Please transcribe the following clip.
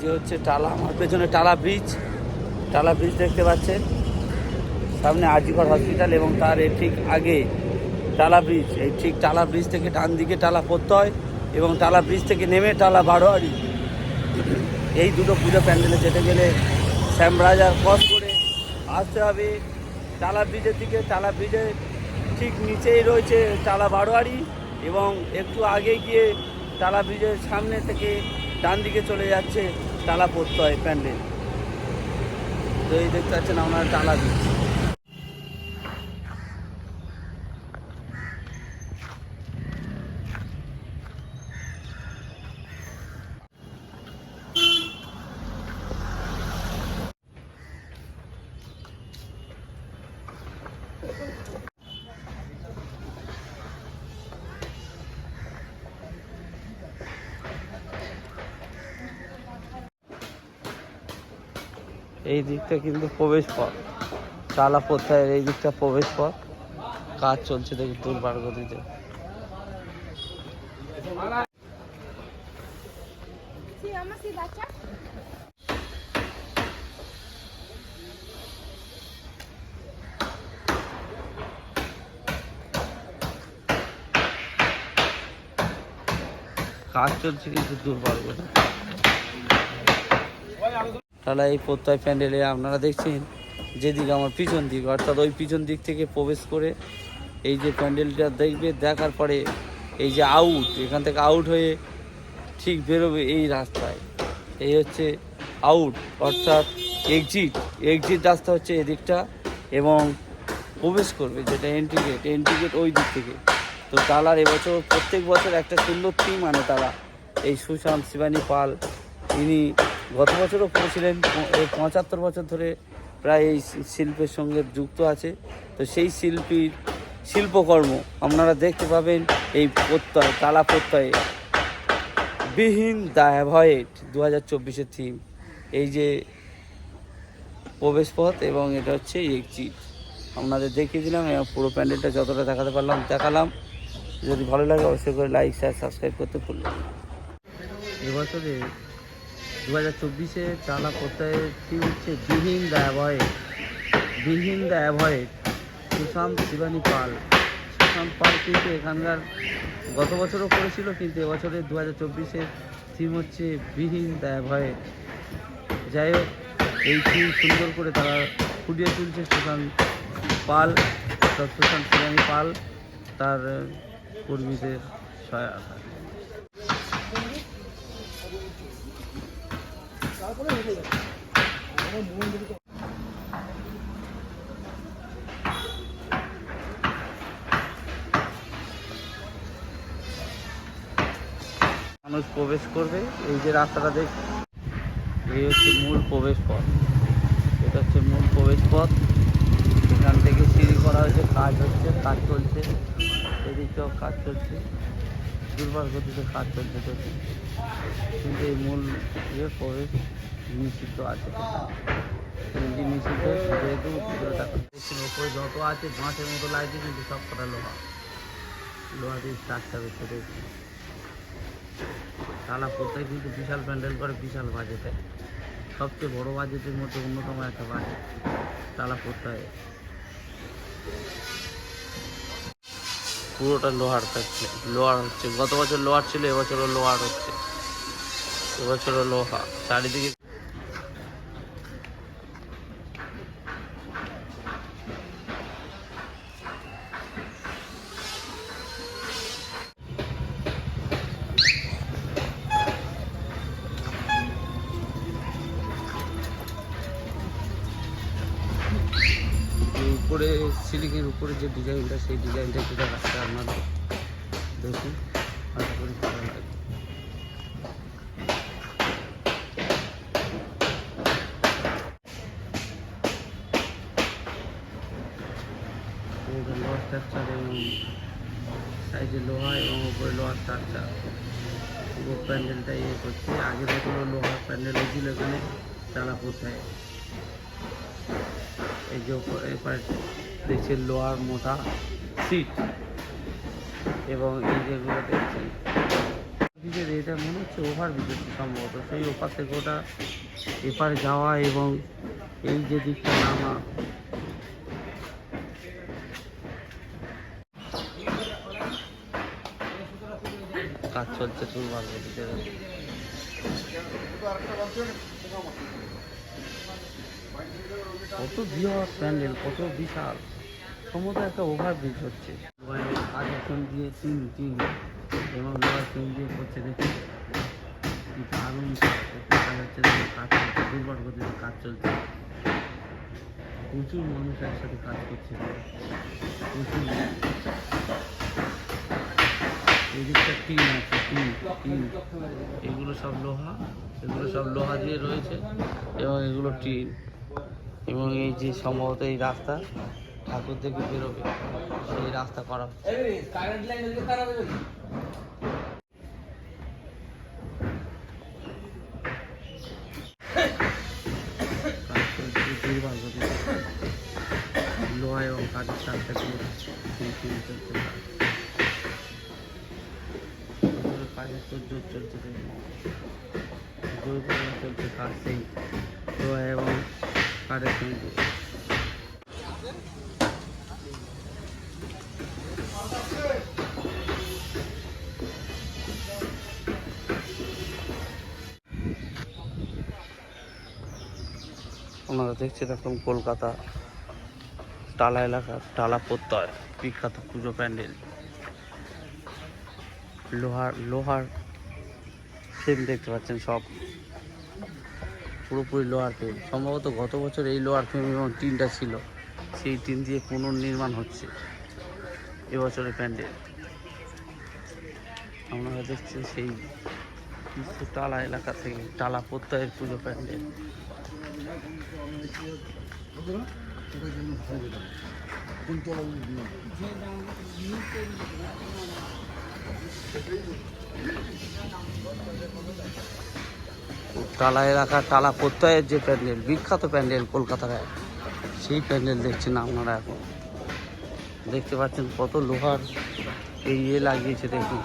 যে হচ্ছে টালা, আমার পেছনে টালা ব্রিজ দেখতে পাচ্ছেন, সামনে আজিকর হসপিটাল এবং তার ঠিক আগে টালা ব্রিজ। এই ঠিক টালা ব্রিজ থেকে ডান দিকে টালা পড়তে হয় এবং টালা ব্রিজ থেকে নেমে টালা বারোয়ারি, এই দুটো পুজো প্যান্ডেলে যেতে গেলে শ্যামরাজার ক্রস করে আসতে হবে টালা ব্রিজের দিকে। টালা ব্রিজের ঠিক নিচেই রয়েছে টালা বারোয়ারি এবং একটু আগে গিয়ে টালা ব্রিজের সামনে থেকে ডান দিকে চলে যাচ্ছে টালা পড়তে হয় প্যান্ডেল। তো এই দেখতে পাচ্ছেন আপনারা টালা ব্রিজ। এই দিকটা কিন্তু প্রবেশ পথ, টালা পথের এই দিকটা প্রবেশ পথ, কাজ চলছে দেখি দুর্বার গতিতে। কাজ চলছে কিন্তু দুর্বার গতি। তাহলে এই প্রত্যয় প্যান্ডেলে আপনারা দেখছেন যেদিকে আমার পিছন দিক, অর্থাৎ ওই পিছন দিক থেকে প্রবেশ করে এই যে প্যান্ডেলটা দেখবে, দেখার পরে এই যে আউট, এখান থেকে আউট হয়ে ঠিক বেরোবে এই রাস্তায়। এই হচ্ছে আউট, অর্থাৎ এক্সিট রাস্তা হচ্ছে এদিকটা এবং প্রবেশ করবে যেটা এন্ট্রি গেট ওই দিক থেকে। তো টালার এবছর প্রত্যেক বছর একটা সুন্দর থিম আনে তারা। এই সুশান্ত শিবানী পাল, ইনি গত বছরও করেছিলেন, 75 বছর ধরে প্রায় এই শিল্পের সঙ্গে যুক্ত আছে। তো সেই শিল্পকর্ম আপনারা দেখতে পাবেন এই প্রত্যয়, টালা প্রত্যয়ে বিহীন দ্য অ্যাভয়েড 2024-এর থিম। এই যে প্রবেশ পথ এবং এটা হচ্ছে এক্সিট, আপনাদের দেখিয়ে দিলাম এবং পুরো প্যান্ডেলটা যতটা দেখাতে পারলাম দেখালাম। যদি ভালো লাগে অবশ্যই করে লাইক শেয়ার সাবস্ক্রাইব করতে ভুলবেন। এবছরে 2024-এ টালা প্রত্যয়ের থিম হচ্ছে বিহীন দ্য অ্যাভয়েড। সুশান্ত শিবানী পাল কিন্তু এখানকার গত বছরও করেছিল, কিন্তু এবছরের 2024-এর থিম হচ্ছে বিহীন দ্য অ্যাভয়েড। যাই হোক, এই থিম সুন্দর করে তারা ফুটিয়ে তুলছে সুশান্ত শিবানী পাল তার কর্মীদের সহায়তা। মানুষ প্রবেশ করবে এই যে রাস্তাটা এই হচ্ছে মূল প্রবেশ পথ, এটা হচ্ছে মূল প্রবেশ পথ। এখান থেকে সিঁড়ি করা হয়েছে, কাজ চলছে, এদিকেও কাজ চলছে, দুর্বার গতিতে কাজ চলছে তো, কিন্তু এই মূল প্রবেশ নিষিদ্ধ আছে, নিষিদ্ধ যেহেতু ওপরে যত আছে বাঁশের মতো লাগছে, কিন্তু সব কটা লোহা দিয়ে স্ট্রাকচার হচ্ছে। দেখছি টালা প্রত্যেক কিন্তু বিশাল প্যান্ডেল করে, বিশাল বাজেটে, সবচেয়ে বড় বাজেটের মধ্যে অন্যতম একটা বাজেট টালা প্রত্যয়। পুরোটা লোহার হচ্ছে, গত বছর লোহার ছিল, এবছরও লোহার হচ্ছে, এবছরও লোহা চারিদিকে। উপরে সিলিংয়ের উপরে যে ডিজাইনটা, সেই ডিজাইনটা একটু দেখাচ্ছে আপনাদের, দেখুন, আশা করি ভালো লাগে। লোহার স্ট্রাকচার এবং সাইডে লোহা এবং উপরে লোহার স্ট্রাকচার, পুরো প্যান্ডেলটা ইয়ে করছে। আগে দেখলো লোহার প্যান্ডেল হয়েছিল এখানে টালা প্রত্যয়। এই যে এপারে দেখছেন লোহার মোটা সিট এবং এই যেগুলো দেখছেন ব্রিজের এটা মনে হচ্ছে ওভার ব্রিজ সম্ভবত, সেই ওপার থেকে ওটা এপারে যাওয়া এবং এই যে দিকটা নামা। কাজ চলছে তুলবার গতিতে। কত বৃহৎ প্যান্ডেল, কত বিশাল, সম্ভবত একটা ওভার ব্রিজ হচ্ছে। কাজের টিন দিয়ে টিন এবং লোহার টিন দিয়ে করছে, দেখুন দারুণ কাজ হচ্ছে, কাজ চলছে দুর্বার গতিতে কাজ চলছে। প্রচুর মানুষ একসাথে কাজ করছে, প্রচুর। এই দিকটা টিন আছে, টিন এগুলো সব লোহা দিয়ে রয়েছে এবং এগুলো টিন। এবং এই যে সম্ভবত এই রাস্তা ঠাকুর থেকে বেরোবে, সেই রাস্তা করা হচ্ছে। কাজ চলছে দুর্বার গতিতে, লোহা এবং কাঠের চারটা দিয়ে চলছে কাজের জোর চলছে, জোর চলছে কাজ সেই লোহা এবং কাঠের সঙ্গে। আপনারা দেখছেন এখন কলকাতা টালা এলাকার টালা প্রত্যয় বিখ্যাত পুজো প্যান্ডেল। লোহার ফ্রেম দেখতে পাচ্ছেন, সব পুরোপুরি লোহার ফ্রেম। সম্ভবত গত বছর এই লোহার ফ্রেম এবং টিনটা ছিল, সেই টিন দিয়ে পুনর্নির্মাণ হচ্ছে এবছরের প্যান্ডেল। আপনারা দেখছেন সেই টালা এলাকা থেকে টালা প্রত্যয়ের পুজো প্যান্ডেল। টালা এলাকা টালা প্রত্যয়ের যে প্যান্ডেল, বিখ্যাত প্যান্ডেল কলকাতার, সেই প্যান্ডেল দেখছেন আপনারা। এখন দেখতে পাচ্ছেন কত লোহার এই লাগিয়েছে, দেখুন।